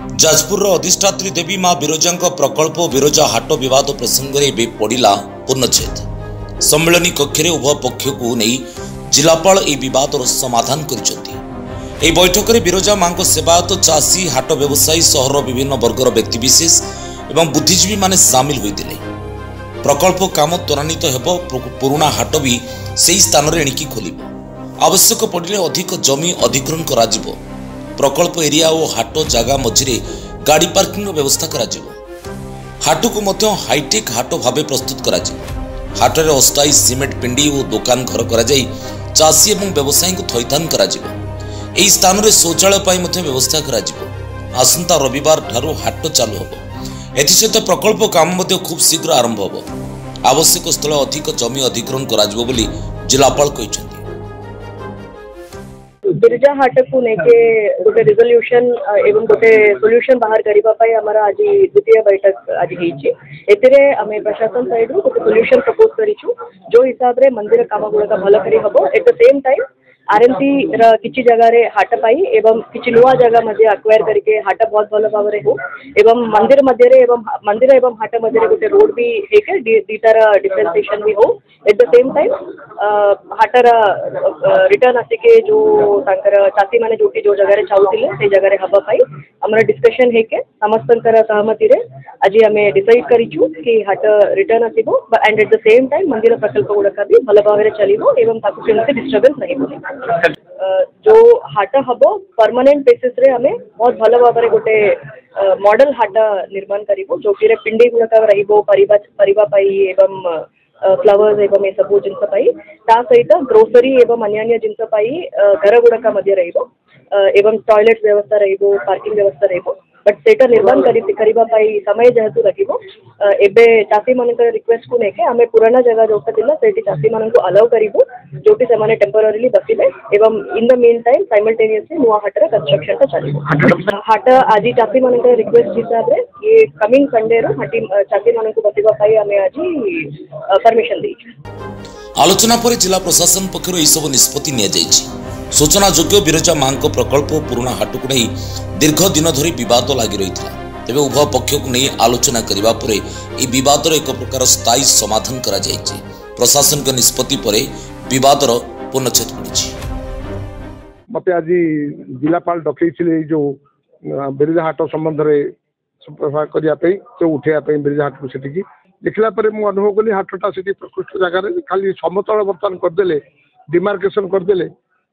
जाजपुर अधिष्ठात्री देवी मां बिरजा प्रकल्प बिरजा हाट विवाद प्रसंग में पड़ा पूर्णछेद। सम्मेलन कक्ष में उभय पक्ष को नहीं जिलापाल बद समाधान कर बैठक में बिरजा मां सेवायत चाषी हाट व्यवसायी सहर विभिन्न वर्गर व्यक्तिविशेष एवं बुद्धिजीवी माने सामिल होते। प्रकल्प काम त्वरान्वित हो पुराणा हाट भी से स्थान में एणिकी खोल आवश्यक पड़े अधिक जमी अधिग्रहण करा प्रकल्प एरिया और हाट जगह मझिरे गाड़ी पार्किंग व्यवस्था करा हाट को मध्य हाईटेक हाट भाव प्रस्तुत करा हाट में अस्थायी सीमेंट पिंडी और दुकान घर करा चाषी और व्यवसायी को थैथान करा एही स्थान में शौचालय व्यवस्था करा आसंता रविवार ठारू हाट चालू होब। एसत प्रकल्प काम खूब शीघ्र आरंभ होब। आवश्यक स्थल अधिक जमी अधिग्रहण करा बोली जिलापाल कहते। बिरजा हाट को लेके गोटे रिजोल्यूशन एवं गोटे सोल्यूशन बाहर करने आमर आज द्वितीय बैठक आज होती आम प्रशासन साइड गोटे सोल्यूशन प्रपोज करूँ जो हिसाब से मंदिर काम गुड़ाक भल कर हम eight the same time RMC किसी जगह हाट पाई एवं किसी नुआ जगह मध्य अक्वायर करके हाट बहुत भल भाव हो एवं मंदिर मध्य मंदिर एवं हाट मध्य गोटे रोड भी है दीटार डिफरेंसिएशन भी हो एट द सेम टाइम हाटर रिटर्न आसिके जो चाषी मैंने जो जगह चाहूले से जगह हवा पाई आमर डिस्कशन है समस्त सहमति आज आम डिसाइड करूँ कि हाट रिटर्न आसो and eight the same time मंदिर प्रकल्प गुड़ाक भी भल भाव चलो एवं डिस्टर्बेंस नहीं जो हाट हम परमानेंट बेसिस रे हमें बहुत भल भाव गोटे मॉडल हाट निर्माण करूँ जो पिंडी गुड़ाक परिबा एवं फ्लावर्स एवं ये सब जिनस सहित ग्रोसरी एवं अन्य जिनस घर गुड़ाक एवं टॉयलेट व्यवस्था पार्किंग व्यवस्था बट सेटा निर्माण करने समय जेहेतु लगे चाषी मान रिक्वेस्ट को लेके आम पुराना जगह जोटा थी से चाषी मान को अलाउ करूँ जो से टेम्पोरारी बसवे एवं in the main time simultaneously नुआ हाटर कंस्ट्रक्शन चलो हाट आज चाषी मान रिक्वेस्ट हिसाब से ये कमिंग संडे चाषी मान को बसवाई आम आज परमिशन दी। आलोचना पर जिला प्रशासन पक्षर यह निष्पत्ति नि सूचना योग्य बिरजा मां प्रकल्प पुराणा हाट को नहीं दीर्घ दिन धरी बद लगी रही तेज उभय पक्ष को नहीं आलोचना करने बदर एक प्रकार स्थायी समाधान करा प्रशासन के निष्पत्ति पर बदर पूर्णछेद पड़ी। मत आज जिलापाल डकई जो बिरजा हाट संबंध में करने उठेबापी बिरजा हाट को सेठी देखला मुझे अनुभव कली हाटा से प्रकृष्ट जगार खाली समतल बर्तमान करदे डिमार्केशन करदे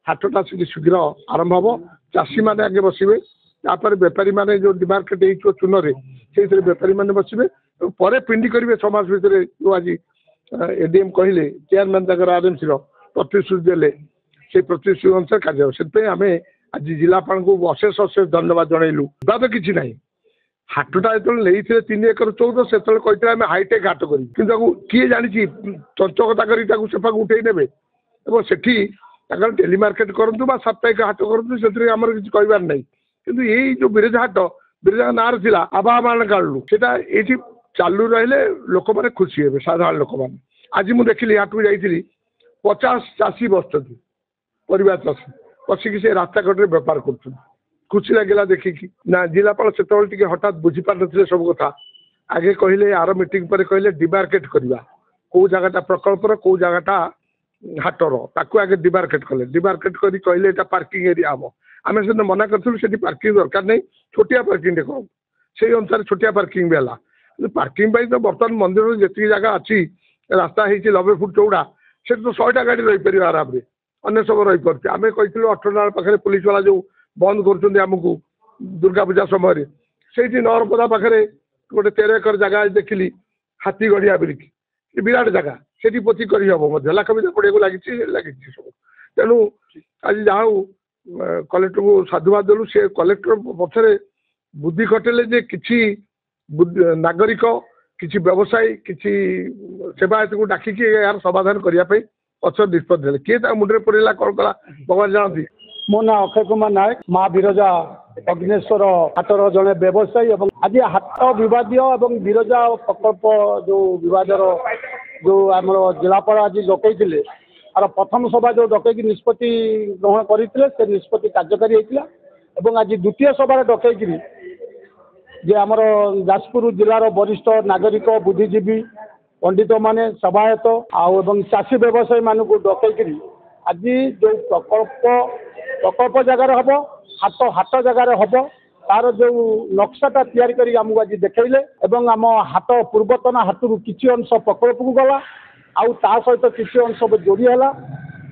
हाटा से शीघ्र आरंभ हम चाषी मैंने आगे बसवे तापर बेपारी मैंने जो डिमार्केट हो चून से बेपारी मैंने बसवे पर पिंडी करेंगे समाज भितर जो आज एडीएम कहले चेयरमैन तक आरएमसी प्रतिश्रुति देले से प्रतिश्रुति अनुसार कार्य से आम आज जिलापाल को अशेष अशेष धन्यवाद जनइलु विवाद किसी ना हाटा जो 3 एकर 14 से कहते हैं हाईटेक हाट कर किए जानी चंचकता कर उठे ने सेठी टेलीमार्केट करूँ साप्ताहिक हाट करूँ से आमर किसी कहबार ना कि यही जो बिरजा हाट बिरजा ना था आभा मान काढ़लु से चालू रही लोक मैंने खुशी हे साधारण लोक मैंने आज मुझे देखिली हाट को जाइली 50 चाषी बसुँच परिवार चाषी बसिकी से रास्ता कड़े बेपार कर खुशी लगे देखिकी ना जिलापाल से हठात बुझीपार ना सब कथा आगे कहले आर मीटिंग पर कहले डिमार्केट करवा कौ जगटा प्रकल्पर कौ जगटा हाटर ताकू आगे डिमार्केट कले डिमार्केट कर कहले पार्किंग एरिया हम आम से मना करूँ पार्किंग दरकार नहीं छोटिया पार्किंग कम से अनुसार छोटिया पार्किंग भी है पार्किंग तो बर्तमान मंदिर जी जगह अच्छी रास्ता हो 90 फुट चौड़ा से तो 100टा गाड़ी रही पार आराम से अन्य सब रही पार्टी आम कही अठरनाल पाखे पुलिस वाला जो बंद करमको दुर्गा पूजा समय से नरपदा पाखे गोटे 13 एकर जगह देखिली हाथी गढ़िया बिरिकी विराट जगह से पोती करहब लाख भी पड़ा लगी सब तेणु आज जहाँ कलेक्टर को साधुवाद देलु से कलेक्टर पक्षरे बुद्धि खटेले जे किसी नागरिक किसी व्यवसायी किसी सेवायत को डाकिकी यार समाधान करने पक्ष निष्पत्ति किए मुंडे पड़ेगा कौन कला भगवान जानती। मो ना अक्षय कुमार नायक माँ बिरजा अग्नेश्वर हाटर जड़े व्यवसायी आज हाट विवादीय और बिरजा प्रकल्प जो विवादर जो आम जिलापाल आज डकई आर प्रथम सभा जो डकई निष्पत्ति ग्रहण करते निष्पत्ति कार्यकारी होता आज द्वितीय सभा डकई जे आमर जाजपुर जिलार वरिष्ठ नागरिक बुद्धिजीवी पंडित माने सभायत आउ चाषी व्यवसायी मान डकई आज जो प्रकल्प जगार हम हाट जगार हम तार जो नक्साटा तैयारी करी आमको आज देखले एवं आम हाट पूर्वतन हाटू किसी अंश प्रकल्प को गला आउ ता सहित किसी अंश जोड़ी है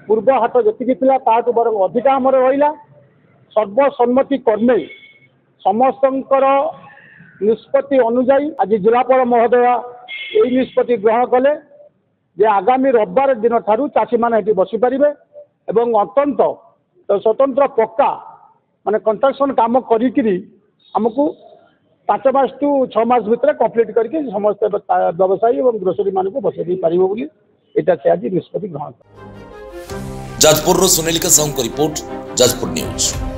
पूर्व हाट जी ताठू बर अधिका आम रहा सर्वसम्मति क्रमे समस्त निष्पत्ति अनुजाई आज जिलापाल महोदय यही निष्पत्ति ग्रहण कले जे आगामी रविवार दिन ठारू चाषी मैंने बसी पारे एवं अत्यंत स्वतंत्र पक्का माने कंस्ट्रक्शन काम करी हमको 5 मास टू 6 मास भितर कंप्लीट करके समस्त व्यवसायी और ग्रोसरी मान को बसई पारिबो बोली एटा से आज निष्पत्ति ग्रहण। जाजपुर सुनील का साहू रिपोर्ट, जाजपुर न्यूज।